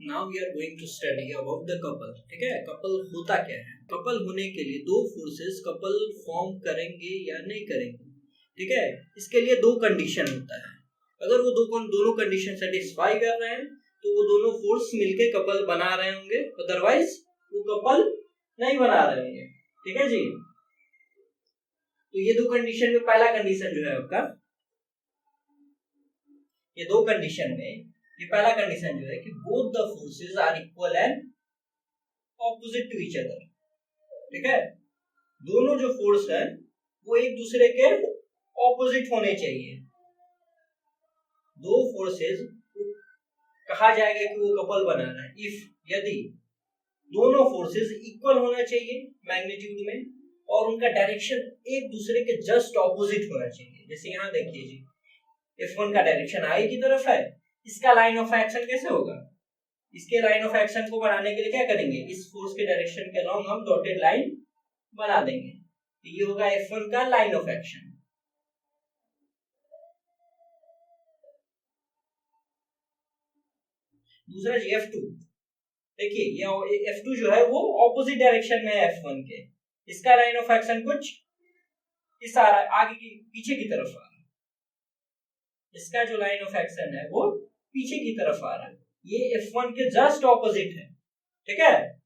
Now we are going to study about the couple. ठीक है, couple होता क्या है। कपल होने के लिए दो फोर्सेस कपल फॉर्म करेंगे या नहीं करेंगे। ठीक है, इसके लिए दो कंडीशन होता है। अगर वो दोनों कंडीशन सेटिस्फाई कर रहे हैं तो वो दोनों फोर्स मिलके कपल बना रहे होंगे, अदरवाइज वो कपल नहीं बना रहे होंगे। ठीक है जी, तो ये दो कंडीशन में पहला कंडीशन जो है आपका, ये दो कंडीशन में ये पहला कंडीशन जो है कि both the forces are equal and opposite to each other. ठीक है, दोनों जो फोर्स है वो एक दूसरे के ऑपोजिट होने चाहिए। दो फोर्सेस कहा जाएगा कि वो कपल बना रहा है इफ, यदि दोनों फोर्सेस इक्वल होना चाहिए मैग्नीट्यूड में और उनका डायरेक्शन एक दूसरे के जस्ट ऑपोजिट होना चाहिए। जैसे यहाँ देखिए जी, F1 का डायरेक्शन आई की तरफ है, इसका लाइन ऑफ एक्शन कैसे होगा। इसके लाइन ऑफ एक्शन को बनाने के लिए क्या करेंगे, इस फोर्स के डायरेक्शन के अलोंग हम डॉटेड लाइन बना देंगे। तो ये होगा F1 का लाइन ऑफ एक्शन। दूसरा जी F2, देखिए ये F2 जो है वो ऑपोजिट डायरेक्शन में है F1 के। इसका लाइन ऑफ एक्शन कुछ इस आ रहा है, आगे की पीछे की तरफ आ रहा है। इसका जो लाइन ऑफ एक्शन है वो पीछे की तरफ आ रहा है, ये F1 के जस्ट ऑपोजिट है। ठीक है,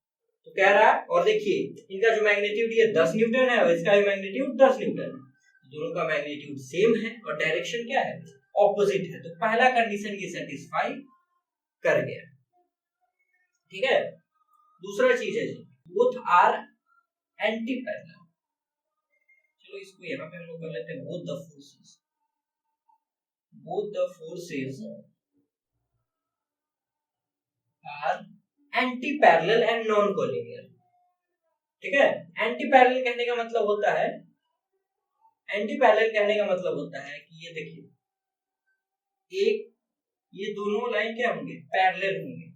तो कह रहा है, और देखिए इनका जो मैग्नीट्यूड ये 10 न्यूटन है और इसका भी मैग्नीट्यूड 10 न्यूटन है। दोनों का मैग्नीट्यूड सेम है और डायरेक्शन क्या है, ऑपोजिट है। तो पहला कंडीशन ये सेटिस्फाई कर गया। ठीक है, दूसरा चीज है जी, बोथ आर एंटी पैरेलल। चलो इसको यहां पे हम लोग कर लेते हैं, both the forces are anti-parallel and non-collinear। ठीक है, एंटी-पैरेलल कहने का मतलब होता है, एंटी-पैरेलल कहने का मतलब होता है कि ये देखिए, एक ये दोनों लाइन क्या होंगे, पैरेलल होंगे।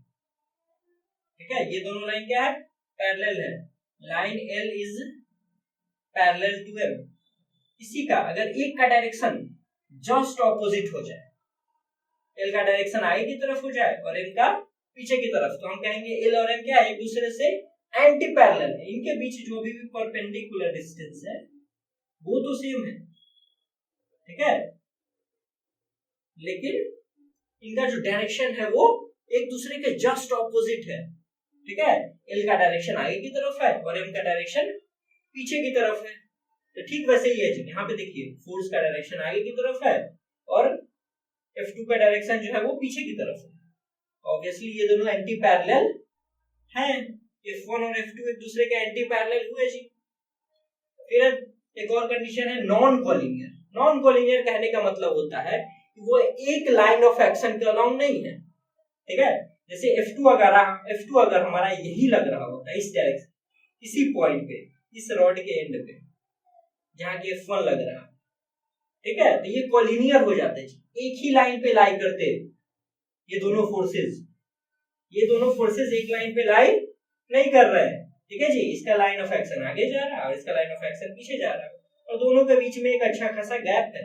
ठीक है, ये दोनों लाइन क्या है, पैरेलल है। Line L is parallel to M। इसी का अगर एक का डायरेक्शन जस्ट ऑपोजिट हो जाए, L का डायरेक्शन I की तरफ हो जाए और M का पीछे की तरफ, तो हम कहेंगे L और M क्या है, एक दूसरे से एंटी पैरेलल है। इनके बीच जो भी परपेंडिकुलर डिस्टेंस है वो तो सेम है। ठीक है, लेकिन इनका जो डायरेक्शन है वो एक दूसरे के जस्ट ऑपोजिट है। ठीक है, L का डायरेक्शन आगे की तरफ है और M का डायरेक्शन पीछे की तरफ है। तो ठीक वैसे ही है जी, यहाँ पे देखिए फोर्स का डायरेक्शन आगे की तरफ है और F2 का डायरेक्शन जो है वो पीछे की तरफ है। ऑब्वियसली ये दोनों एंटी पैरेलल हैं, F1 और F2 एक दूसरे के एंटी पैरेलल हुए जी। फिर एक और कंडीशन है नॉन कॉलिनियर। नॉन कॉलिनियर कहने का मतलब होता है कि वो एक लाइन ऑफ एक्शन के अलोंग नहीं है। ठीक है, जैसे F2 अगर हमारा यही लग रहा होता है इस डायरेक्शन, इसी पॉइंट पे, इस रॉड के एंड पे जहां की F1 लग रहा है, ठीक है, तो ये कॉलिनियर हो जाते हैं, एक ही लाइन पे लाई करते। ये दोनों फोर्सेस एक लाइन पे लाई नहीं कर रहे हैं। ठीक है जी, इसका लाइन ऑफ एक्शन आगे जा रहा है और इसका लाइन ऑफ एक्शन पीछे जा रहा है और दोनों के बीच में एक अच्छा खासा गैप है।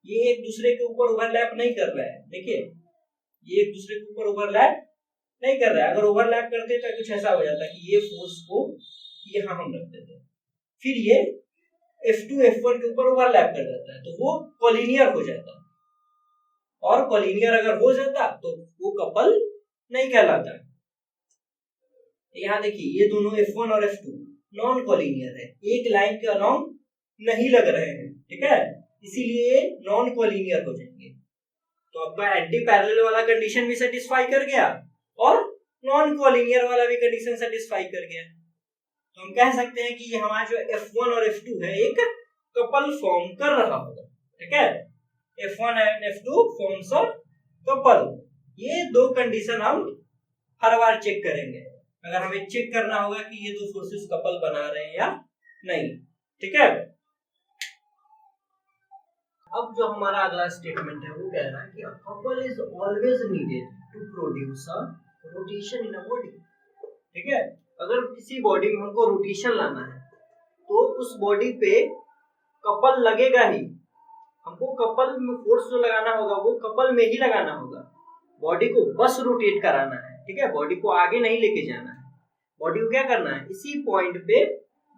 ये एक दूसरे के ऊपर ओवरलैप नहीं कर रहा है। देखिए ये एक दूसरे के ऊपर ओवरलैप नहीं कर रहा है। अगर ओवरलैप करते तो कुछ ऐसा हो जाता कि ये फोर्स को यहां हम रख देते, फिर ये F2 F1 के ऊपर ओवरलैप कर जाता है, तो वो कॉलिनियर हो जाता। और कॉलिनियर अगर हो जाता तो वो कपल नहीं कहलाता। यहाँ देखिए ये दोनों F1 और F2 नॉन कॉलिनियर है, एक लाइन के अलोंग नहीं लग रहे हैं। ठीक है, इसीलिए नॉन कॉलिनियर हो जाएंगे। तो आपका एंटी पैरेलल वाला कंडीशन भी सेटिस्फाई कर गया और नॉन कॉलिनियर वाला भी कंडीशन सेटिस्फाई कर गया। तो हम कह सकते हैं कि ये हमारा जो F1 और F2 है एक कपल फॉर्म कर रहा होगा। ठीक है, F1 and F2 forms a couple. ये दो कंडीशन हम हर बार चेक करेंगे अगर हमें चेक करना होगा कि ये दो फोर्सेस कपल बना रहे हैं या नहीं। ठीक है, अब जो हमारा अगला स्टेटमेंट है वो कह रहा है कि a couple is always needed to produce a rotation in a body. ठीक है, अगर किसी बॉडी में हमको रोटेशन लाना है तो उस बॉडी पे कपल लगेगा ही। हमको कपल में फोर्स जो लगाना होगा वो कपल में ही लगाना होगा, बॉडी को बस रोटेट कराना है। ठीक है, बॉडी को आगे नहीं लेके जाना है, बॉडी को क्या करना है, इसी पॉइंट पे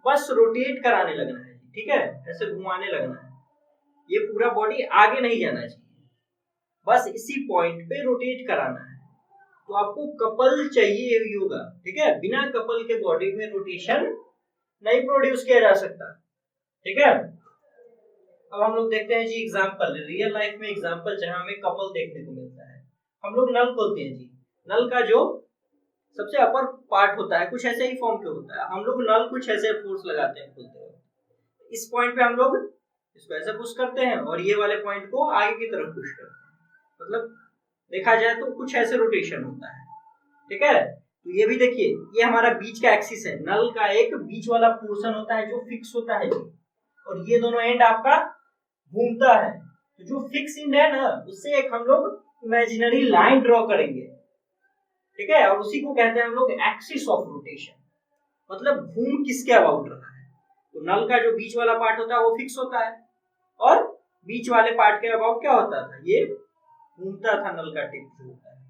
बस रोटेट कराने लगना है, ठीक है, ऐसे घुमाने लगना है, ये पूरा बॉडी आगे नहीं जाना चाहिए, बस इसी पॉइंट पे रोटेट कराना है। तो आपको कपल चाहिए ही होगा, ठीक है, बिना कपल के बॉडी में रोटेशन नहीं प्रोड्यूस किया जा सकता, ठीक है। अब हम लोग देखते हैं जी एग्जांपल, रियल लाइफ में एग्जांपल जहां हमें कपल देखने को मिलता है। हम लोग नल खोलते हैं जी, नल का जो सबसे अपर पार्ट होता है कुछ ऐसे ही फॉर्म के होता है, हम लोग नल कुछ ऐसे फोर्स लगाते हैं खोलते हुए, इस पॉइंट पे हम लोग इसको ऐसे पुश करते हैं और ये वाले पॉइंट को आगे की तरफ पुश करते हैं, मतलब देखा जाए तो कुछ ऐसे रोटेशन होता है, ठीक है। तो ये भी देखिए, ये हमारा बीच का एक्सिस है, नल का एक बीच वाला पोर्शन होता है जो फिक्स होता है, और ये दोनों एंड आपका घूमता है, तो जो फिक्स एंड है ना, उससे एक हम लोग इमेजिनरी लाइन ड्रॉ करेंगे, ठीक है, और उसी को कहते हैं हम लोग एक्सिस ऑफ रोटेशन, मतलब घूम किसके अबाउट रहा है। तो नल का जो बीच वाला पार्ट होता है वो फिक्स होता है, और बीच वाले पार्ट के अबाउट क्या होता था, ये घूमता था नल का टिप जो होता है।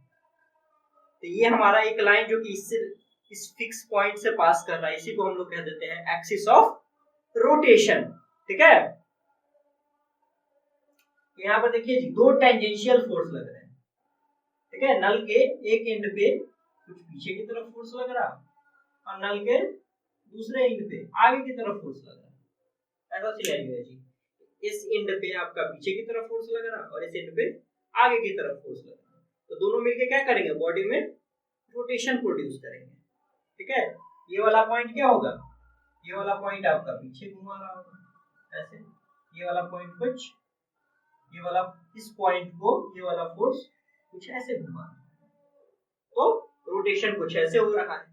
तो ये हमारा एक लाइन जो कि इससे इस फिक्स पॉइंट से पास कर रहा है, इसी को हम लोग कह देते हैं एक्सिस ऑफ रोटेशन, ठीक है। यहाँ पर देखिए जी, दो टेंजेंशियल फोर्स लग रहे हैं, ठीक है, नल के एक एंड पे कुछ पीछे की तरफ फोर्स लग रहा और नल के दूसरे एंड पे आगे की तरफ फोर्स लग रहा, ऐसा सिनेरियो है जी। इस एंड पे आपका पीछे की तरफ फोर्स लग रहा और इस एंड पे आगे की तरफ फोर्स लग रहा, तो दोनों मिलके क्या करेंगे, बॉडी में रोटेशन प्रोड्यूस करेंगे, ठीक है। ये वाला पॉइंट क्या होगा, ये वाला पॉइंट आपका पीछे घुमा रहा होगा ऐसे, ये वाला पॉइंट कुछ, ये वाला इस पॉइंट को ये वाला फोर्स कुछ ऐसे घुमा, तो रोटेशन कुछ ऐसे हो रहा है।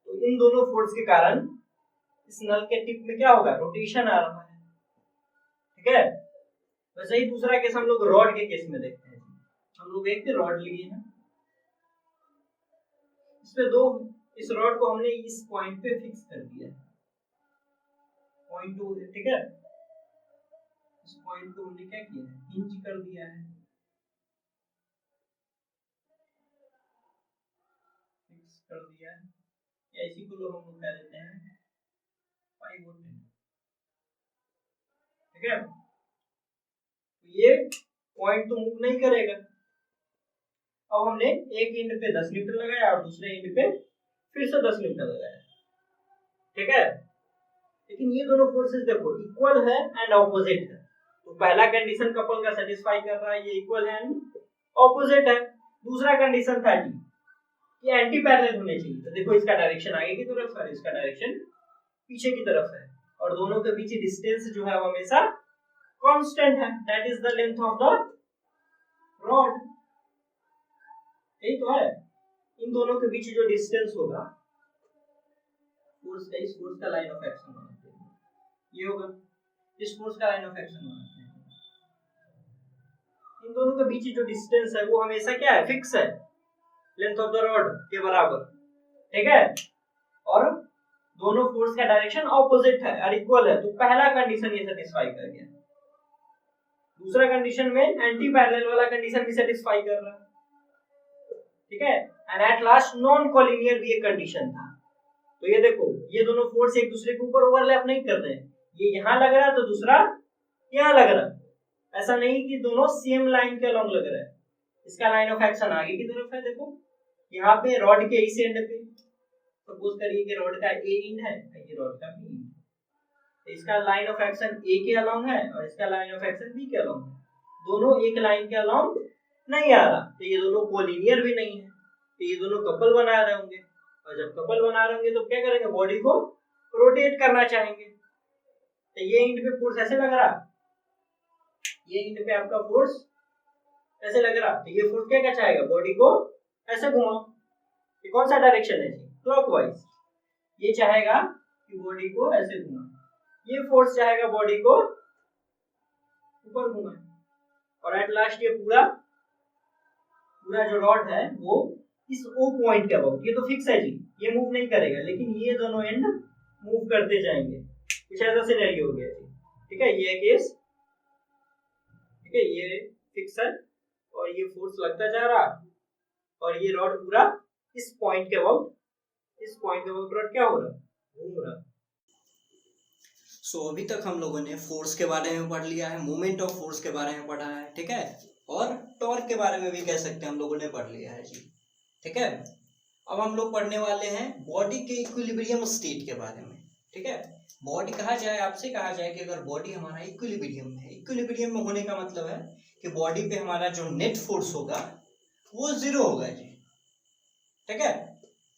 तो इन दोनों फोर्स के कारण इस नल के टिप में क्या होगा, रोटेशन आ रहा है, ठीक है। वैसे ही दूसरा केस हम लोग रॉड के केस में देखते हैं। हम लोग एक रॉड लिए हैं, इसमें दो, इस रॉड को हमने इस पॉइंट पे फिक्स कर दिया है, पॉइंट 2, ठीक है, इस पॉइंट को हमने क्या किया है, हिंज कर दिया है, फिक्स कर दिया है, या इसी को लोग हम लोग कह देते हैं पाइवोट, ठीक है। तो ये पॉइंट तो मूव नहीं करेगा। अब हमने एक एंड पे 10 न्यूटन लगाया और दूसरे एंड पे फिर से 10 न्यूटन लगाया, ठीक है। लेकिन ये दोनों फोर्सेस देखो इक्वल है एंड ऑपोजिट है, तो पहला कंडीशन कपल का सेटिस्फाई कर रहा है, ये इक्वल है एंड ऑपोजिट है। दूसरा कंडीशन था जी कि एंटी पैरेलल होने चाहिए, तो देखो इसका डायरेक्शन आगे की तरफ है, इसका डायरेक्शन पीछे की तरफ है, और दोनों के बीच डिस्टेंस जो है वो हमेशा कांस्टेंट है, that is the length of the rod, यही तो है। इन दोनों के बीच जो डिस्टेंस होगा, फोर्स का, इस फोर्स का लाइन ऑफ एक्शन बनाते हैं, ये होगा इस फोर्स का लाइन ऑफ एक्शन बनाते हैं। इन दोनों के बीच जो डिस्टेंस है वो हमेशा क्या है, फिक्स है, लेंथ ऑफ द रॉड के बराबर, ठीक है। और दोनों फोर्स का डायरेक्शन ऑपोजिट है और इक्वल है, तो पहला कंडीशन ये सेटिस्फाई कर गया। दूसरा कंडीशन में एंटी पैरेलल वाला कंडीशन भी सेटिस्फाई कर रहा है, ठीक है। And at last non collinear भी एक कंडीशन था। तो ये देखो, ये दोनों फोर्स एक दूसरे के ऊपर ओवरलैप नहीं कर रहे हैं, ये यहां लग रहा है तो दूसरा यहां लग रहा है, ऐसा नहीं कि दोनों सेम लाइन के अलोंग लग रहा है। इसका लाइन ऑफ एक्शन आगे की तरफ है, देखो यहाँ पे रॉड के इस एंड पे, सपोज करिए कि रॉड का ए एंड है, ये रॉड का बी एंड, तो इसका लाइन ऑफ एक्शन ए के अलोंग है और इसका लाइन ऑफ एक्शन बी के अलोंग है, दोनों एक लाइन के अलोंग नहीं आ रहा, तो ये दोनों कोलिनियर भी नहीं है, तो ये दोनों कपल बना रहे होंगे, और जब कपल बना रहे होंगे तो क्या करेंगे, बॉडी को रोटेट करना चाहेंगे। तो ये एंड पे फोर्स ऐसे लग रहा, ये एंड पे आपका फोर्स ऐसे लग रहा, तो ये फोर्स क्या चाहेगा, बॉडी को ऐसे घुमाओ। ये कौन सा डायरेक्शन है जी, क्लॉकवाइज। ये चाहेगा कि बॉडी को ऐसे घुमाए, ये फोर्स चाहेगा बॉडी को ऊपर घुमाए, और एट लास्ट ये पूरा जो रॉड है वो इस ओ पॉइंट के अबाउट, ये तो फिक्स है जी, ये मूव नहीं करेगा, लेकिन ये दोनों एंड मूव करते जाएंगे, कुछ ऐसा सिनेरियो हो गया जी, ठीक है। ये केस, ठीक है, ये फिक्स है और ये फोर्स लगता जा रहा और ये रॉड पूरा इस पॉइंट के अबाउट रॉड क्या हो रहा है, घूम रहा है। अभी तक हम लोगों ने फोर्स के बारे में पढ़ लिया है, मूवमेंट ऑफ फोर्स के बारे में पढ़ा है, ठीक है, और टॉर्क के बारे में भी कह सकते हैं हम लोगों ने पढ़ लिया है जी, ठीक है। अब हम लोग पढ़ने वाले हैं बॉडी के इक्विलिब्रियम स्टेट के बारे में, ठीक है। बॉडी आपसे कहा जाए कि अगर बॉडी हमारा इक्विलिब्रियम में है, इक्विलिब्रियम में होने का मतलब है कि बॉडी पे हमारा जो नेट फोर्स होगा वो 0 होगा जी, ठीक है,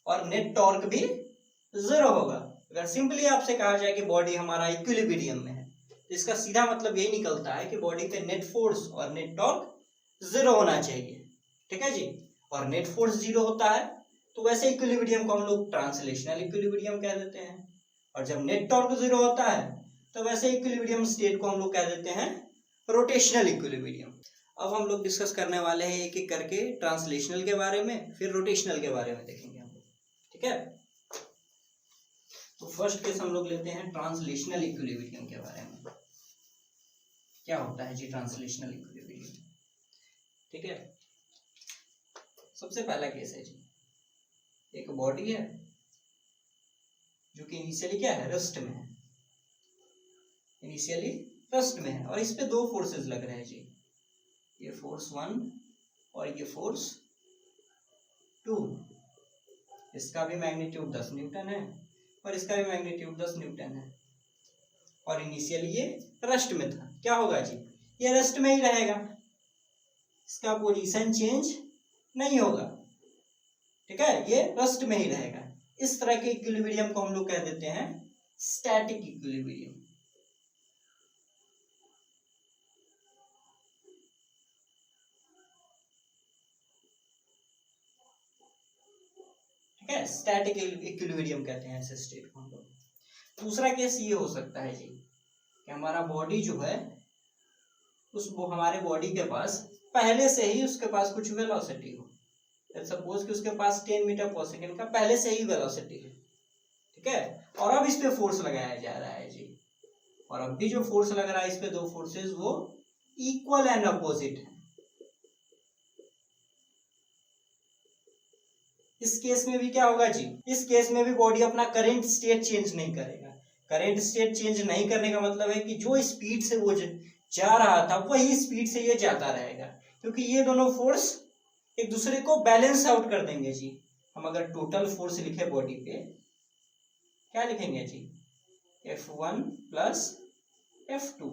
और नेट टॉर्क भी 0 होगा। अगर सिंपली आपसे कहा जाए कि बॉडी हमारा इक्विलिब्रियम में है, तो इसका सीधा मतलब यही निकलता है कि बॉडी पे नेट फोर्स और नेट टॉर्क 0 होना चाहिए, ठीक है जी। और नेट फोर्स 0 होता है तो वैसे इक्विलिब्रियम को हम लोग ट्रांसलेशनल इक्विलिब्रियम कह देते हैं, और जब नेट टॉर्क 0 होता है तो वैसे इक्विलिब्रियम स्टेट को हम लोग कह देते हैं रोटेशनल इक्विलिब्रियम। अब हम लोग डिस्कस करने वाले हैं एक एक करके ट्रांसलेशनल के बारे में, फिर रोटेशनल के बारे में देखेंगे हम लोग, ठीक है। तो फर्स्ट केस हम लोग लेते हैं ट्रांसलेशनल इक्विलिब्रियम के बारे में। क्या होता है जी ट्रांसलेशनल इक्विलिब्रियम, ठीक है। सबसे पहला केस है जी, एक बॉडी है जो कि इनिशियली क्या है, रेस्ट में है, इनिशियली रेस्ट में है, और इस पे 2 फोर्सेस लग रहे हैं जी, ये फोर्स 1 और ये फोर्स 2। इसका भी मैग्नीट्यूड 10 न्यूटन है और इसका भी मैग्नीट्यूड 10 न्यूटन है, और इनिशियली ये रेस्ट में था। क्या होगा जी, ये रेस्ट में ही रहेगा, इसका पोजीशन चेंज नहीं होगा, ठीक है, ये रेस्ट में ही रहेगा। इस तरह के इक्विलिब्रियम को हम लोग कह देते हैं स्टैटिक इक्विलिब्रियम, ठीक है, स्टैटिक इक्विलिब्रियम कहते हैं ऐसे स्टेट को हम लोग। दूसरा केस ये हो सकता है जी कि हमारा बॉडी जो है हमारे बॉडी के पास पहले से ही उसके पास कुछ वेलोसिटी हो, सपोज कि उसके पास 10 मीटर पर सेकेंड का पहले से ही वेलोसिटी है, ठीक है, और अब इस पे फोर्स लगाया जा रहा है जी, और अब भी जो फोर्स लग रहा है इस पे 2 फोर्सेस वो इक्वल एंड अपोजिट है। इस केस में भी क्या होगा जी, इस केस में भी बॉडी अपना करंट स्टेट चेंज नहीं करेगा। करंट स्टेट चेंज नहीं करने का मतलब है कि जो स्पीड से वो जा रहा था वही स्पीड से ये जाता रहेगा, क्योंकि ये दोनों फोर्स एक दूसरे को बैलेंस आउट कर देंगे जी। हम अगर टोटल फोर्स लिखे बॉडी पे, क्या लिखेंगे जी, F1 प्लस F2।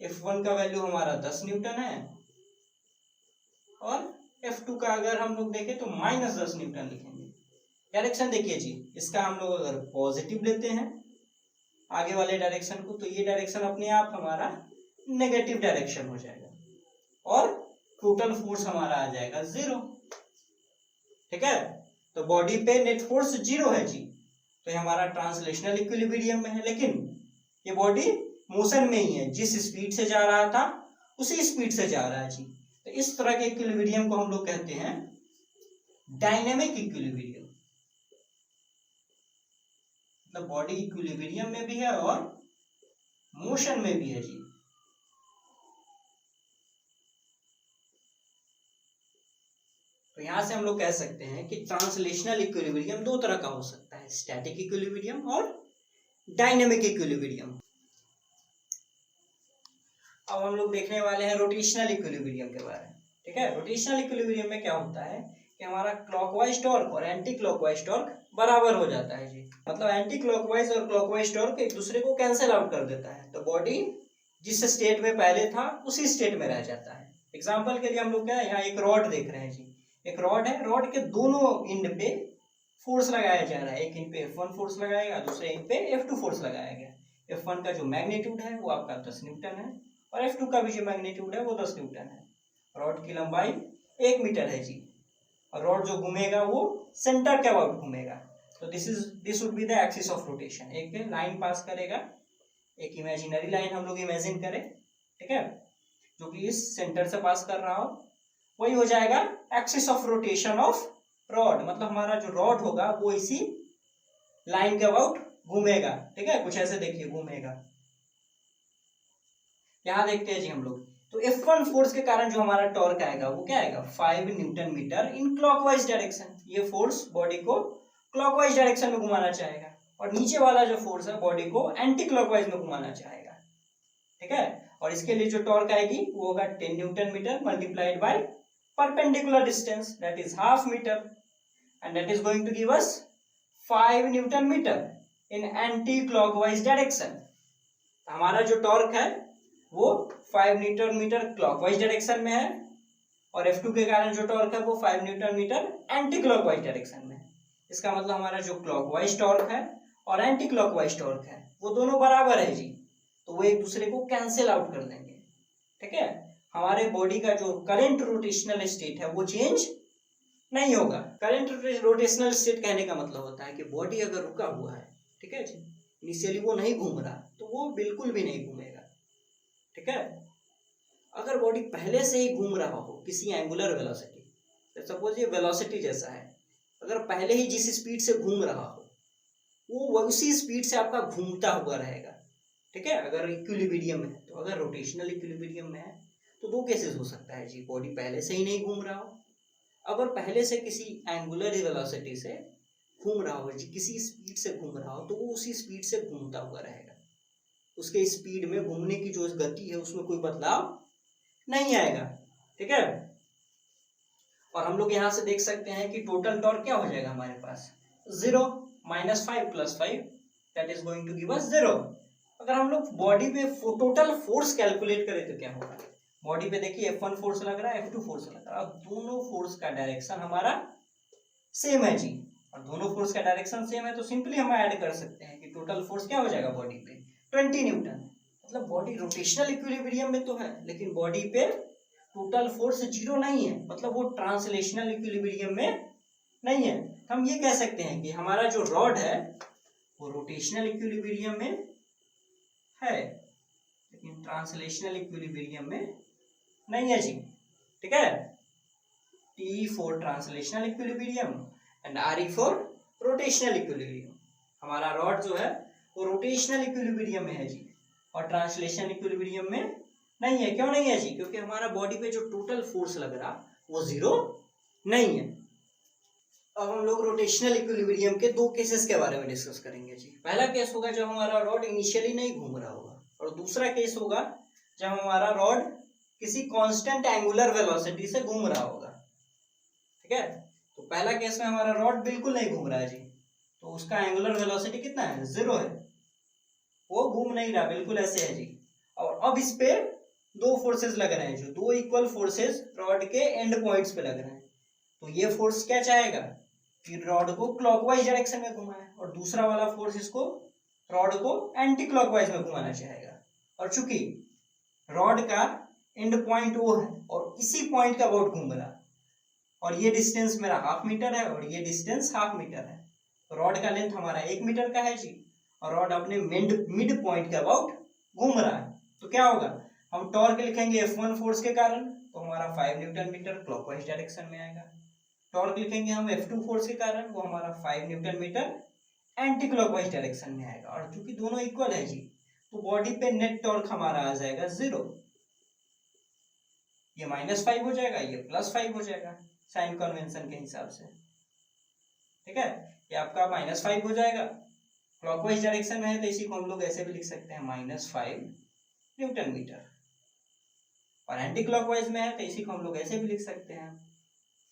F1 का वैल्यू हमारा 10 न्यूटन है, और F2 का अगर हम लोग देखें तो -10 न्यूटन लिखेंगे। डायरेक्शन देखिए जी, इसका हम लोग अगर पॉजिटिव लेते हैं आगे वाले डायरेक्शन को, तो ये डायरेक्शन अपने आप हमारा नेगेटिव डायरेक्शन हो जाएगा, और टोटल फोर्स हमारा आ जाएगा 0, ठीक है। तो बॉडी पे नेट फोर्स 0 है जी, तो ये हमारा ट्रांसलेशनल इक्विलिब्रियम में है, लेकिन ये बॉडी मोशन में ही है, जिस स्पीड से जा रहा था उसी स्पीड से जा रहा है जी। तो इस तरह के इक्विलिब्रियम को हम लोग कहते हैं डायनेमिक इक्विलिब्रियम, मतलब बॉडी इक्विलिब्रियम में भी है और मोशन में भी है जी। तो यहां से हम लोग कह सकते हैं कि ट्रांसलेशनल इक्विलिब्रियम 2 तरह का हो सकता है, स्टैटिक इक्विलिब्रियम और डायनेमिक इक्विलिब्रियम। अब हम लोग देखने वाले हैं रोटेशनल इक्विलिब्रियम के बारे में, ठीक है। रोटेशनल इक्विलिब्रियम में क्या होता है कि हमारा क्लॉकवाइज टॉर्क और एंटी क्लॉकवाइज टॉर्क बराबर हो जाता है जी, मतलब एंटी क्लॉकवाइज और क्लॉकवाइज टॉर्क एक दूसरे को कैंसिल आउट कर देता है, तो बॉडी जिस स्टेट में पहले था उसी स्टेट में रह जाता है। एग्जाम्पल के लिए हम लोग क्या है, यहाँ एक रॉड देख रहे हैं जी, एक रॉड है, रॉड के दोनों इंड पे फोर्स लगाया जा रहा है, एक इंड पे F1 फोर्स लगाएगा, दूसरे इंड पे F2 फोर्स लगाया गया। F1 का जो मैग्नीट्यूड है वो आपका 10 न्यूटन है, और F2 का भी जो मैग्नीट्यूड है वो 10 न्यूटन है। रॉड की लंबाई 1 मीटर है जी, और रॉड जो घूमेगा वो सेंटर के अबाउट घूमेगा, तो this would be the axis of rotation. एक लाइन पास करेगा, एक इमेजिनरी लाइन हम लोग इमेजिन करें, ठीक है, जो कि इस सेंटर से पास कर रहा हो, वही हो जाएगा axis of rotation of rod, मतलब हमारा जो रॉड होगा वो इसी लाइन के अबाउट घूमेगा, ठीक है, कुछ ऐसे देखिए घूमेगा। यहां देखते हैं जी हम लोग, तो F1 फोर्स के कारण जो हमारा टॉर्क आएगा वो क्या आएगा 5 newton metre in clockwise direction. ये फोर्स बॉडी को क्लॉकवाइज डायरेक्शन में घुमाना चाहेगा और नीचे वाला जो फोर्स है बॉडी को एंटी क्लॉकवाइज में घुमाना चाहेगा, ठीक है। और इसके लिए जो टॉर्क आएगी वो होगा 10 newton metre multiplied by perpendicular distance that is half metre and that is going to give us 5 newton metre in anti clockwise direction. हमारा जो टॉर्क है वो 5 न्यूटन मीटर क्लॉकवाइज डायरेक्शन में है और F2 के कारण जो टॉर्क है वो 5 newton metre anti clockwise direction में है। इसका मतलब हमारा जो क्लॉकवाइज टॉर्क है और एंटी क्लॉकवाइज टॉर्क है वो दोनों बराबर है जी, तो वो एक दूसरे को कैंसिल आउट कर देंगे, ठीक है। हमारे बॉडी का जो करंट रोटेशनल स्टेट है वो चेंज नहीं होगा। करंट रोटेशनल स्टेट कहने का मतलब होता है कि बॉडी अगर रुका हुआ है, ठीक है जी, इनिशियली वो नहीं घूम रहा तो वो बिल्कुल भी नहीं घूमेगा, ठीक है। अगर बॉडी पहले से ही घूम रहा हो किसी एंगुलर वेलोसिटी, सपोज ये वेलोसिटी जैसा है, अगर पहले ही जिस स्पीड से घूम रहा हो वो उसी स्पीड से आपका घूमता हुआ रहेगा, ठीक है। अगर इक्विलिब्रियम है तो अगर रोटेशनल इक्विलिब्रियम में है तो दो केसेस हो सकता है जी, बॉडी पहले से ही नहीं घूम रहा हो, अगर पहले से किसी एंगुलर वेलोसिटी से घूम रहा हो जी, किसी स्पीड से घूम रहा हो तो वो उसी स्पीड से घूमता हुआ रहेगा, उसके स्पीड में घूमने की जो गति है उसमें कोई बदलाव नहीं आएगा, ठीक है। और हम लोग यहाँ से देख सकते हैं कि टोटल टॉर्क क्या हो जाएगा हमारे पास 0 -5 + 5 that is going to give us 0। अगर हम लोग बॉडी पे टोटल फोर्स कैलकुलेट करें तो क्या होगा, बॉडी पे देखिए F1 फोर्स लग रहा है, F2 फोर्स लग रहा है, अब दोनों फोर्स का डायरेक्शन हमारा सेम है जी, और दोनों फोर्स का डायरेक्शन सेम है तो सिंपली हम ऐड कर सकते हैं कि टोटल फोर्स क्या हो जाएगा बॉडी पे 20 न्यूटन। मतलब बॉडी रोटेशनल इक्विलिब्रियम में तो है लेकिन बॉडी पे टोटल फोर्स 0 नहीं है, मतलब वो ट्रांसलेशनल इक्विलिब्रियम में नहीं है। हम ये कह सकते हैं कि हमारा जो रॉड है वो रोटेशनल इक्विलिब्रियम में है लेकिन ट्रांसलेशनल इक्विलिब्रियम में नहीं है जी, ठीक है। T for translational equilibrium and RE for rotational equilibrium. हमारा रॉड जो है वो रोटेशनल इक्विलिब्रियम में है जी और ट्रांसलेशनल इक्विलिब्रियम में नहीं है। क्यों नहीं है जी, क्योंकि हमारा बॉडी पे जो टोटल फोर्स लग रहा वो 0 नहीं है। अब हम लोग रोटेशनल इक्विलिब्रियम के दो केसेस के बारे में डिस्कस करेंगे जी। पहला केस होगा जब हमारा रॉड इनिशियली नहीं घूम रहा होगा और दूसरा केस होगा जब हमारा रॉड किसी कांस्टेंट एंगुलर वेलोसिटी से घूम रहा होगा, ठीक है। तो पहला केस में हमारा रॉड बिल्कुल नहीं घूम रहा है जी, तो उसका एंगुलर वेलोसिटी कितना है 0 है, वो घूम नहीं रहा, बिल्कुल ऐसे है जी। और अब इस पे दो फोर्सेस लग रहे हैं, जो दो इक्वल फोर्सेस रॉड के एंड पॉइंट्स पे लग रहे हैं, तो ये फोर्स क्या चाहेगा कि रॉड को क्लॉकवाइज डायरेक्शन में घुमाए और दूसरा वाला फोर्स इसको रॉड को एंटी क्लॉकवाइज में घुमाना चाहेगा। और चूंकि रॉड का एंड पॉइंट वो है और इसी पॉइंट का अबाउट घूम रहा और ये डिस्टेंस मेरा हाफ मीटर है और ये डिस्टेंस हाफ मीटर है, तो रॉड का लेंथ हमारा 1 मीटर का है जी और रॉड अपने मिड पॉइंट के अबाउट घूम रहा है, तो क्या होगा हम टॉर्क लिखेंगे F1 फोर्स के कारण तो हमारा 5 न्यूटन मीटर क्लॉकवाइज डायरेक्शन में आएगा। टॉर्क लिखेंगे हम F2 फोर्स के कारण वो हमारा 5 newton metre anti clockwise direction में आएगा। और चूंकि दोनों इक्वल है जी तो बॉडी पे नेट टॉर्क हमारा आ जाएगा 0, ये -5 हो जाएगा, ये +5 हो जाएगा साइन कन्वेंशन के हिसाब से, ठीक है। ये आपका -5 हो जाएगा, क्लॉकवाइज डायरेक्शन में है तो इसी को हम लोग ऐसे भी लिख सकते हैं -5 न्यूटन मीटर, और एंटी क्लॉकवाइज में है तो इसी को हम लोग ऐसे भी लिख सकते हैं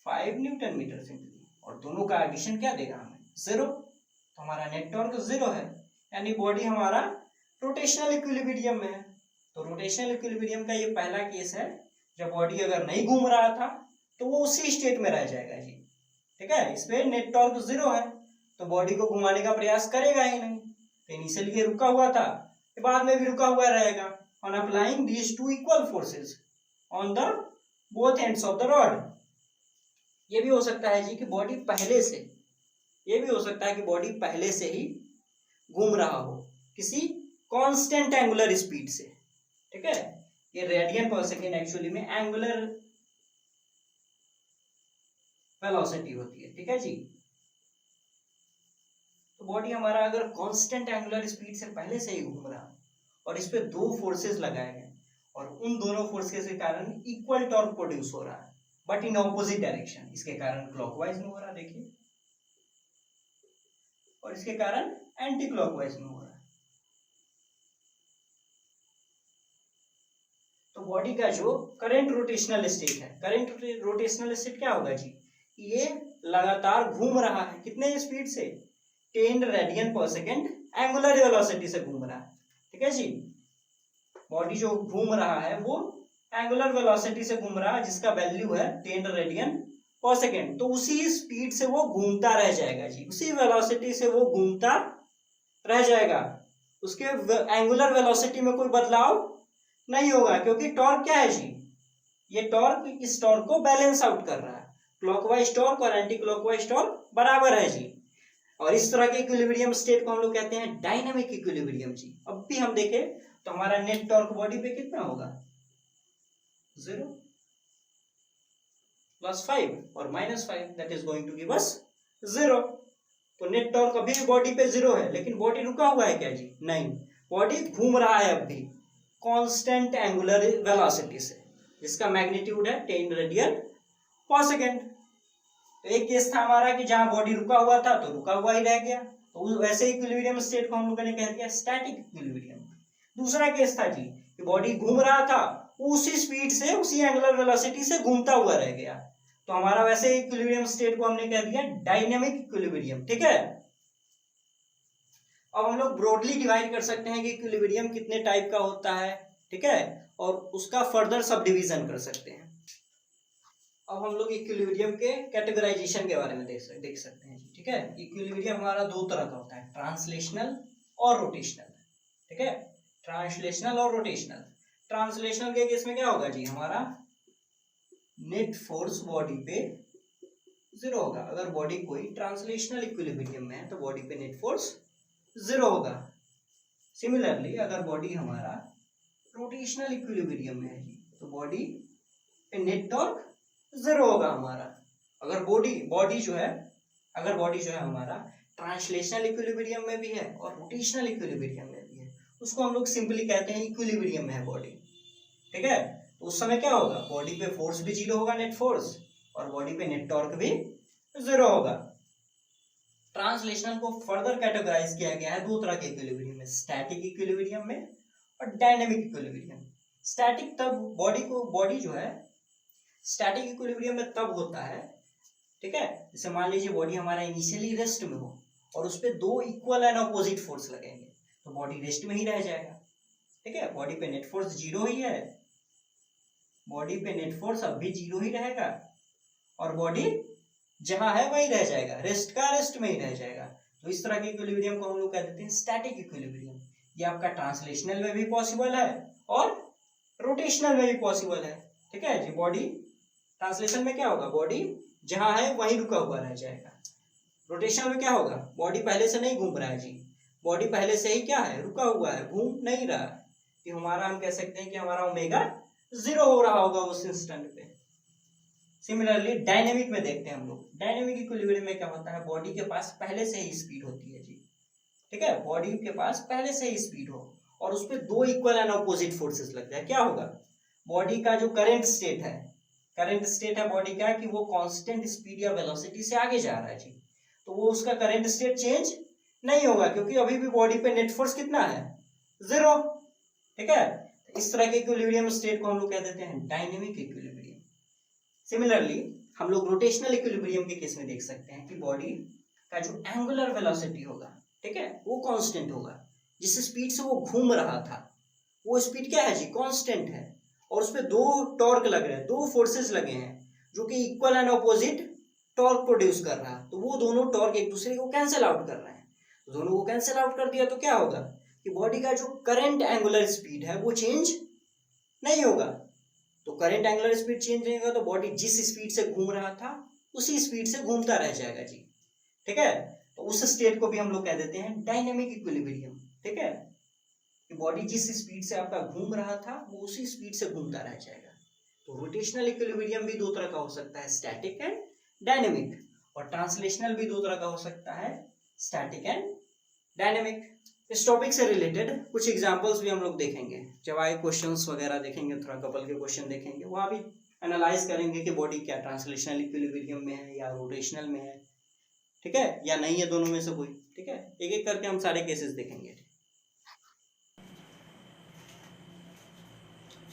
5 न्यूटन मीटर सिंपली। और दोनों का एडिशन क्या देगा हमें 0, तो हमारा नेट टॉर्क 0 है, यानी बॉडी हमारा रोटेशनल इक्विलिब्रियम में है। तो रोटेशनल इक्विलिब्रियम का ये पहला केस है जब बॉडी अगर नहीं घूम रहा था तो वो उसी स्टेट में रह जाएगा जी, ठीक है। इस पे नेट टॉर्क 0 है तो बॉडी को घुमाने का प्रयास करेगा ही नहीं, तो इनिशियली ये रुका हुआ था, बाद में भी रुका हुआ रहेगा। On applying these two equal forces on the both ends of the rod. ये भी हो सकता है जी कि बॉडी पहले से, ये भी हो सकता है कि बॉडी पहले से ही घूम रहा हो किसी कांस्टेंट एंगुलर स्पीड से, ठीक है। ये रेडियन पर सेकेंड एक्चुअली में एंगुलर वेलोसिटी होती है, ठीक है जी। तो बॉडी हमारा अगर कांस्टेंट एंगुलर स्पीड से पहले से ही घूम रहा और इस पे दो फोर्सेस लगाए गए और उन दोनों फोर्सेस के कारण इक्वल टॉर्क प्रोड्यूस हो रहा है, बट इन ऑपोजिट डायरेक्शन। इसके कारण क्लॉकवाइज में हो रहा है, देखिए, और इसके कारण एंटी क्लॉकवाइज में हो रहा है। तो बॉडी का जो करंट रोटेशनल स्टेट है, करंट रोटेशनल स्टेट क्या होगा जी, ये लगातार घूम रहा है, कितने स्पीड से, 10 रेडियन पर सेकेंड एंगुलर वेलोसिटी से घूम रहा है। ठीक है जी, बॉडी जो घूम रहा है वो एंगुलर वेलोसिटी से घूम रहा है, जिसका वैल्यू है 10 रेडियन पर सेकेंड। तो उसी स्पीड से वो घूमता रह जाएगा जी, उसी वेलोसिटी से वो घूमता रह जाएगा, उसके एंगुलर वेलोसिटी में कोई बदलाव नहीं होगा, क्योंकि टॉर्क क्या है जी, ये टॉर्क इस टॉर्क को बैलेंस आउट कर रहा है, क्लॉकवाइज टॉर्क और एंटी क्लॉकवाइज टॉर्क बराबर है जी। और इस तरह के इक्विलिब्रियम स्टेट को हम लोग कहते हैं डायनामिक इक्विलिब्रियम जी। अब भी हम देखें तो हमारा नेट टॉर्क बॉडी पे कितना होगा, 0 + 5 और -5, that is going to give us 0। तो नेट टॉर्क अभी भी बॉडी पे 0 है, लेकिन बॉडी रुका हुआ है क्या जी, नहीं, बॉडी घूम रहा है अब भी कांस्टेंट एंगुलर वेलोसिटी से, जिसका मैग्नीट्यूड है 10 रेडियन पर सेकेंड। तो एक केस था हमारा कि जहां बॉडी रुका हुआ था तो रुका हुआ ही रह गया, तो वैसे इक्विलिब्रियम स्टेट को हम लोगों ने कह दिया स्टैटिक इक्विलिब्रियम। दूसरा केस था जी कि बॉडी घूम रहा था, उसी स्पीड से उसी एंगुलर वेलोसिटी से घूमता हुआ रह गया, तो हमारा वैसे इक्विलिब्रियम स्टेट को हमने कह दिया डायनामिक इक्विलिब्रियम। ठीक है, अब हम लोग ब्रॉडली डिवाइड कर सकते हैं कि इक्विलिब्रियम कितने टाइप का होता है, ठीक है, और उसका फर्दर सब डिवीजन कर सकते हैं। अब हम लोग इक्विलिब्रियम के कैटेगराइजेशन के बारे में देख सकते हैं, ठीक है। इक्विलिब्रियम हमारा दो तरह का होता है, ट्रांसलेशनल और रोटेशनल। ठीक है, ट्रांसलेशनल और रोटेशनल। ट्रांसलेशनल के केस में क्या होगा जी, हमारा नेट फोर्स बॉडी पे 0 होगा। अगर बॉडी कोई ट्रांसलेशनल इक्विलिब्रियम में है तो बॉडी पे नेट फोर्स 0 होगा। सिमिलरली अगर बॉडी हमारा रोटेशनल इक्विलिब्रियम में है जी, तो बॉडी पे नेट टॉर्क 0 होगा हमारा। अगर बॉडी जो है हमारा ट्रांसलेशनल इक्विलिब्रियम में भी है और रोटेशनल इक्विलिब्रियम में भी है, उसको हम लोग सिंपली कहते हैं इक्विलिब्रियम में है बॉडी। ठीक है, तो उस समय क्या होगा, बॉडी पे फोर्स भी 0 होगा, नेट फोर्स, और बॉडी पे नेट टॉर्क भी 0 होगा। ट्रांसलेशनल को फर्दर कैटेगराइज किया गया है दो तरह के इक्विलिब्रियम में, स्टैटिक इक्विलिब्रियम में और डायनेमिक इक्विलिब्रियम। स्टैटिक तब बॉडी जो है स्टैटिक इक्विलिब्रियम में तब होता है, ठीक है, जैसे मान लीजिए बॉडी हमारा इनिशियली रेस्ट में हो और उस पर दो इक्वल एंड अपोजिट फोर्स लगेंगे, तो बॉडी रेस्ट में ही रह जाएगा। ठीक है, बॉडी पे नेट फोर्स 0 ही है, बॉडी पे नेट फोर्स अब भी 0 ही रहेगा, और बॉडी जहां है वही रह जाएगा, रेस्ट का रेस्ट में ही रह जाएगा। तो इस तरह के इक्विलिब्रियम को हम लोग कह देते हैं स्टैटिक इक्विलिब्रियम। ये आपका ट्रांसलेशनल में भी पॉसिबल है और रोटेशनल में भी पॉसिबल है। ठीक है जी, बॉडी ट्रांसलेशन में क्या होगा, बॉडी जहां है वहीं रुका हुआ रह जाएगा। रोटेशन में क्या होगा, बॉडी पहले से नहीं घूम रहा है जी, बॉडी पहले से ही क्या है, रुका हुआ है, घूम नहीं रहा है। तो हमारा हम कह सकते हैं कि हमारा ओमेगा 0 हो रहा होगा उस इंस्टेंट पे। सिमिलरली डायनेमिक में देखते हैं हम लोग, डायनेमिक इक्विलिब्रियम में क्या होता है, बॉडी के पास पहले से ही स्पीड होती है जी। ठीक है, बॉडी के पास पहले से ही स्पीड हो और उस पर दो इक्वल एंड अपोजिट फोर्सेस लग जाए, क्या होगा, बॉडी का जो करंट स्टेट है बॉडी का कि वो कांस्टेंट स्पीड या वेलोसिटी से आगे जा रहा है जी, तो वो उसका करंट स्टेट चेंज नहीं होगा, क्योंकि अभी भी बॉडी पे नेट फोर्स कितना है, 0। ठीक है, इस तरह के इक्विलिब्रियम स्टेट को हम लोग कह देते हैं डायनेमिक इक्विलिब्रियम। सिमिलरली हम लोग रोटेशनल इक्विलिब्रियम के केस में देख सकते हैं कि बॉडी का जो एंगुलर वेलोसिटी होगा, ठीक है, वो कांस्टेंट होगा। जिस स्पीड से वो घूम रहा था वो स्पीड क्या है जी, कांस्टेंट है, और उस पर दो टॉर्क लग रहे हैं, दो फोर्सेस लगे हैं जो कि equal and opposite torque produce कर रहा है। तो वो दोनों टॉर्क एक दूसरे को कैंसिल आउट कर रहे हैं, दोनों को कैंसिल आउट कर दिया तो क्या होगा कि बॉडी का जो करंट एंगुलर स्पीड है वो चेंज नहीं होगा। तो करंट एंगुलर स्पीड चेंज नहीं होगा तो बॉडी जिस स्पीड से घूम रहा था उसी स्पीड से घूमता रह जाएगा जी। ठीक है, तो उस स्टेट को भी हम लोग कह देते हैं डायनेमिक इक्विलिब्रियम। ठीक है, कि बॉडी जिस स्पीड से आपका घूम रहा था वो उसी स्पीड से घूमता रह जाएगा। तो रोटेशनल इक्विलिब्रियम भी दो तरह का हो सकता है, स्टैटिक एंड डायनेमिक, और ट्रांसलेशनल भी दो तरह का हो सकता है, स्टैटिक एंड डायनेमिक। इस टॉपिक से रिलेटेड कुछ एग्जांपल्स भी हम लोग देखेंगे। जब आए क्वेश्चंस वगैरह देखेंगे, थोड़ा कपल के क्वेश्चन देखेंगे, वहाँ भी एनालाइज करेंगे कि बॉडी क्या ट्रांसलेशनल इक्विलिब्रियम में है या रोटेशनल में है, ठीक है, या नहीं है, दोनों में से कोई, ठीक है। एक एक करके हम सारे केसेस देखेंगे।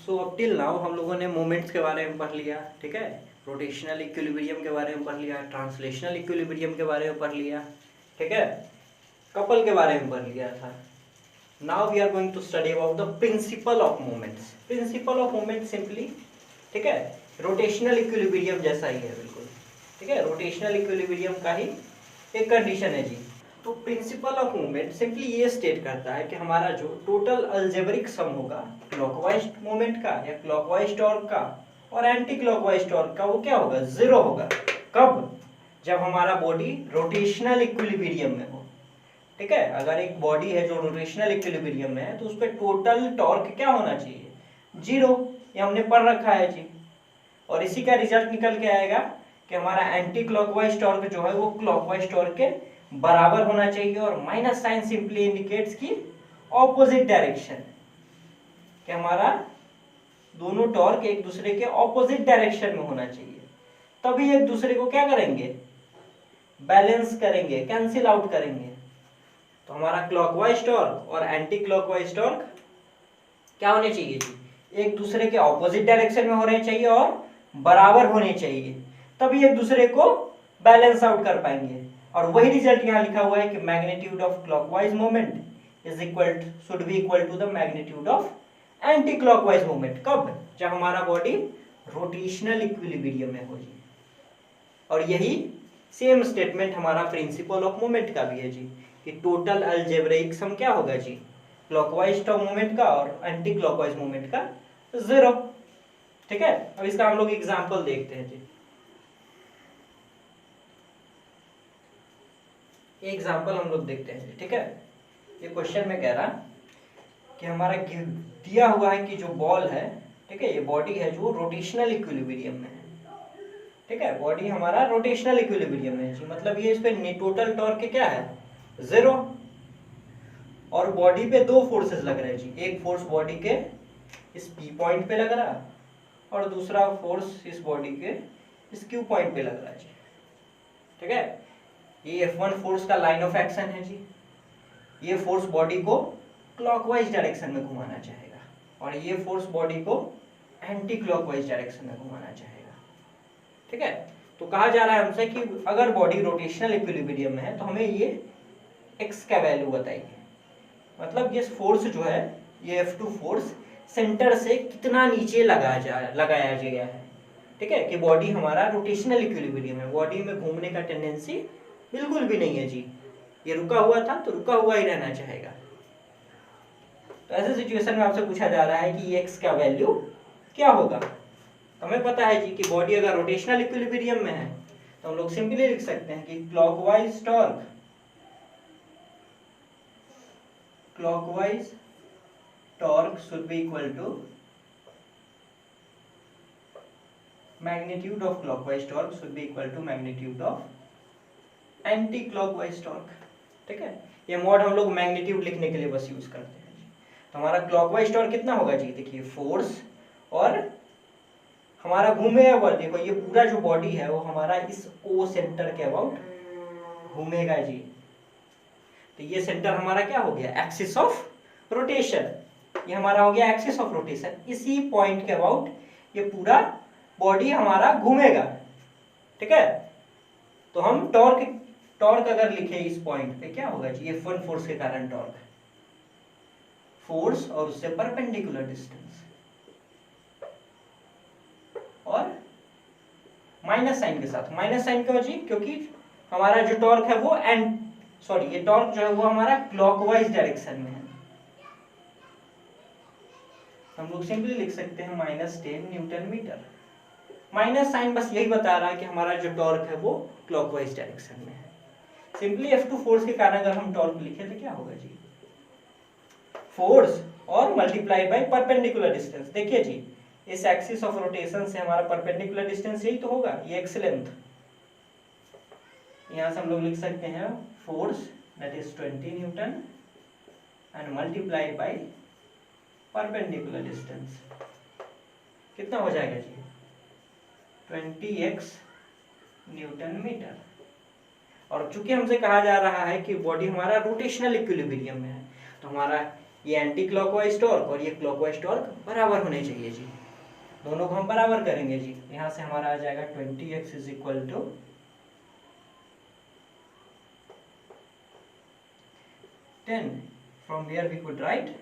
सो अप टिल नाउ हम लोगों ने मोमेंट्स के बारे में पढ़ लिया, ठीक है, रोटेशनल इक्विलिब्रियम के बारे में पढ़ लिया, ट्रांसलेशनल इक्विलिब्रियम के बारे में पढ़ लिया, ठीक है, कपल के बारे में पढ़ लिया था। Now we are going to study about the principle of moments. Principle of moment simply, ठीक है, रोटेशनल इक्विलिब्रियम जैसा ही है बिल्कुल, ठीक है, रोटेशनल इक्विलिब्रियम का ही एक कंडीशन है जी। तो प्रिंसिपल ऑफ मूवमेंट सिंपली ये स्टेट करता है कि हमारा जो टोटल अलजेब्रिक सम होगा क्लॉकवाइज मोमेंट का या क्लॉकवाइज टॉर्क का और एंटी क्लॉकवाइज टॉर्क का, वो क्या होगा, जीरो होगा। कब? जब हमारा बॉडी रोटेशनल इक्विलिब्रियम में हो, ठीक है। अगर एक बॉडी है जो रोटेशनल इक्विलिब्रियम में है तो उस पर टोटल टॉर्क क्या होना चाहिए, जीरो। ये हमने पढ़ रखा है जी। और इसी का रिजल्ट निकल के आएगा कि हमारा एंटी क्लॉकवाइज टॉर्क जो है वो क्लॉकवाइज टॉर्क के बराबर होना चाहिए। और माइनस साइन सिंपली इंडिकेट्स की ऑपोजिट डायरेक्शन, कि हमारा दोनों टॉर्क एक दूसरे के ऑपोजिट डायरेक्शन में होना चाहिए, तभी एक दूसरे को क्या करेंगे, बैलेंस करेंगे, कैंसिल आउट करेंगे। तो हमारा क्लॉकवाइज टॉर्क और एंटी क्लॉकवाइज टॉर्क क्या होने चाहिए जी, एक दूसरे के ऑपोजिट डायरेक्शन में होने चाहिए और बराबर होने चाहिए, तभी एक दूसरे को बैलेंस आउट कर पाएंगे। और वही रिजल्ट यहाँ लिखा हुआ है कि magnitude of clockwise moment is equal should be equal to the magnitude of anti clockwise moment. कब? जब हमारा बॉडी रोटेशनल इक्विलिब्रियम में हो जी। और यही सेम स्टेटमेंट हमारा प्रिंसिपल ऑफ मोमेंट का भी है जी, कि टोटल अलजेब्रिक सम क्या होगा जी, क्लॉकवाइज टॉर्क मोमेंट का और एंटी क्लॉकवाइज मोमेंट का जीरो, ठीक है। अब इसका हम लोग एग्जांपल देखते हैं जी। एग्जांपल हम लोग देखते हैं, ठीक है। ये क्वेश्चन में कह रहा कि हमारा दिया हुआ है कि जो बॉल है, ठीक है, ये बॉडी है जो रोटेशनल इक्विलिब्रियम में है, ठीक है, बॉडी हमारा रोटेशनल इक्विलिब्रियम में है जी। मतलब ये इस पे टोटल टॉर्क क्या है, जीरो। और बॉडी पे दो फोर्सेस लग रहे हैं जी, एक फोर्स बॉडी के इस पी पॉइंट पे लग रहा है और दूसरा फोर्स इस बॉडी के इस क्यू पॉइंट पे लग रहा है जी, ठीक है। ये F1 फोर्स का लाइन ऑफ एक्शन है जी। ये फोर्स बॉडी को क्लॉकवाइज डायरेक्शन में घुमाना चाहेगा और ये फोर्स बॉडी को एंटी क्लॉकवाइज डायरेक्शन में घुमाना चाहेगा, ठीक है। तो कहा जा रहा है हमसे कि अगर बॉडी रोटेशनल इक्विलिब्रियम में है तो हमें ये x का वैल्यू बताइए। मतलब ये फोर्स जो है, ये F2 फोर्स सेंटर से कितना नीचे लगाया गया है, ठीक है, कि बॉडी हमारा रोटेशनल इक्विलिब्रियम है, बॉडी में घूमने का टेंडेंसी बिल्कुल भी नहीं है जी। ये रुका हुआ था तो रुका हुआ ही रहना चाहेगा। तो ऐसे सिचुएशन में आपसे पूछा जा रहा है कि ये x का वैल्यू क्या होगा। तो हमें पता है जी कि बॉडी अगर रोटेशनल इक्विलिब्रियम में है तो हम लोग सिंपली लिख सकते हैं कि clockwise torque should be equal to magnitude of clockwise torque should be equal to magnitude of anti clockwise torque, ठीक है। ये मॉड हम लोग मैग्नीट्यूड लिखने के लिए बस यूज करते हैं जी। तो हमारा क्लॉकवाइज टॉर्क कितना होगा जी, देखिए फोर्स और हमारा घूमेगा हुआ, देखो ये पूरा जो बॉडी है वो हमारा इस O सेंटर के अबाउट घूमेगा जी। तो ये सेंटर हमारा क्या हो गया, एक्सिस ऑफ रोटेशन। ये हमारा हो गया एक्सिस ऑफ रोटेशन। इसी पॉइंट के अबाउट ये पूरा बॉडी हमारा घूमेगा, ठीक है। तो हम टॉर्क अगर लिखे इस पॉइंट पे क्या होगा जी, F1 फोर्स के कारण टॉर्क, फोर्स और उससे परपेंडिकुलर डिस्टेंस और माइनस साइन के साथ। माइनस साइन क्यों जी, क्योंकि हमारा जो टॉर्क है वो ये टॉर्क जो है वो हमारा क्लॉकवाइज डायरेक्शन में है। हम लोग सिंपली लिख सकते हैं -10 न्यूटन मीटर। माइनस साइन बस यही बता रहा है कि हमारा जो टॉर्क है वो क्लॉकवाइज डायरेक्शन में है। सिंपली F2 फोर्स के कारण अगर हम टॉर्क लिखे तो क्या होगा जी, फोर्स और मल्टीप्लाई बाय परपेंडिकुलर डिस्टेंस। देखिए जी, इस एक्सिस ऑफ रोटेशन से हमारा परपेंडिकुलर डिस्टेंस यही तो होगा, ये एक्स लेंथ। यहां से हम लोग लिख सकते हैं force that is 20 Newton and multiplied by perpendicular distance. कितना हो जाएगा जी? 20x Newton metre. और चूंकि हमसे कहा जा रहा है कि बॉडी हमारा रोटेशनल इक्विलिब्रियम में है, तो हमारा ये एंटी क्लॉकवाइज टॉर्क और ये क्लॉकवाइज टॉर्क बराबर होने चाहिए जी। दोनों को हम बराबर करेंगे जी। यहाँ से हमारा आ जाएगा 20x is equal to 10, from where we could write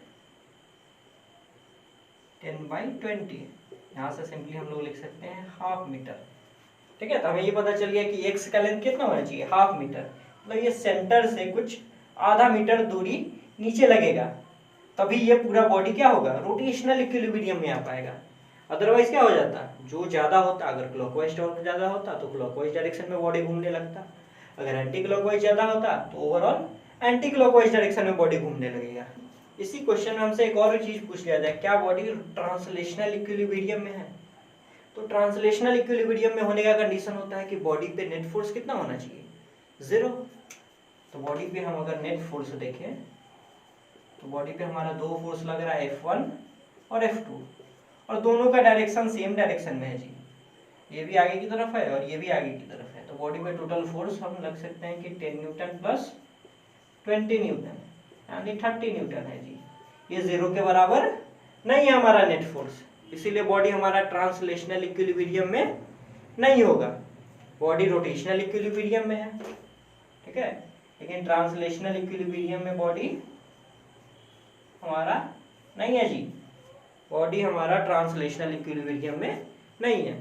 10/20। यहाँ से सिंपली हम लोग लिख सकते हैं हाफ मीटर। ठीक है, तो हमें ये पता चल गया कि x का लेंथ कितना होना चाहिए? Half metre. मतलब ये सेंटर से कुछ आधा मीटर दूरी नीचे लगेगा, तभी ये पूरा बॉडी क्या होगा? रोटेशनल इक्विलिब्रियम में आ पाएगा। अदरवाइज क्या हो जाता? जो ज्यादा होता, अगर क्लॉकवाइज टॉर्क ज्यादा होता तो क्लॉकवाइज डायरेक्शन में बॉडी घूमने लगता, अगर एंटी क्लॉकवाइज ज्यादा होता तो ओवरऑल एंटी क्लॉकवाइज डायरेक्शन में बॉडी घूमने लगेगा। इसी क्वेश्चन में हमसे एक और चीज पूछ लिया जाए, क्या बॉडी ट्रांसलेशनल इक्विलिब्रियम में है? तो ट्रांसलेशनल इक्विलिब्रियम में होने का कंडीशन होता है कि बॉडी पे नेट फोर्स कितना होना चाहिए? 0। तो बॉडी पे हम अगर नेट फोर्स देखें तो बॉडी पे हमारा दो फोर्स लग रहा है, F1 और F2, और दोनों का डायरेक्शन सेम डायरेक्शन में है जी। ये भी आगे की तरफ है और ये भी आगे की तरफ है, तो बॉडी पे टोटल फोर्स हम लग सकते हैं कि 10 न्यूटन प्लस 20 न्यूटन यानी 30 न्यूटन है जी। ये 0 के बराबर नहीं है हमारा नेट फोर्स, इसीलिए बॉडी हमारा ट्रांसलेशनल इक्विलिब्रियम में नहीं होगा, बॉडी रोटेशनल इक्विलिब्रियम में है। ठीक है, लेकिन ट्रांसलेशनल इक्विलिब्रियम में बॉडी हमारा नहीं है जी, बॉडी हमारा ट्रांसलेशनल इक्विलिब्रियम में नहीं है।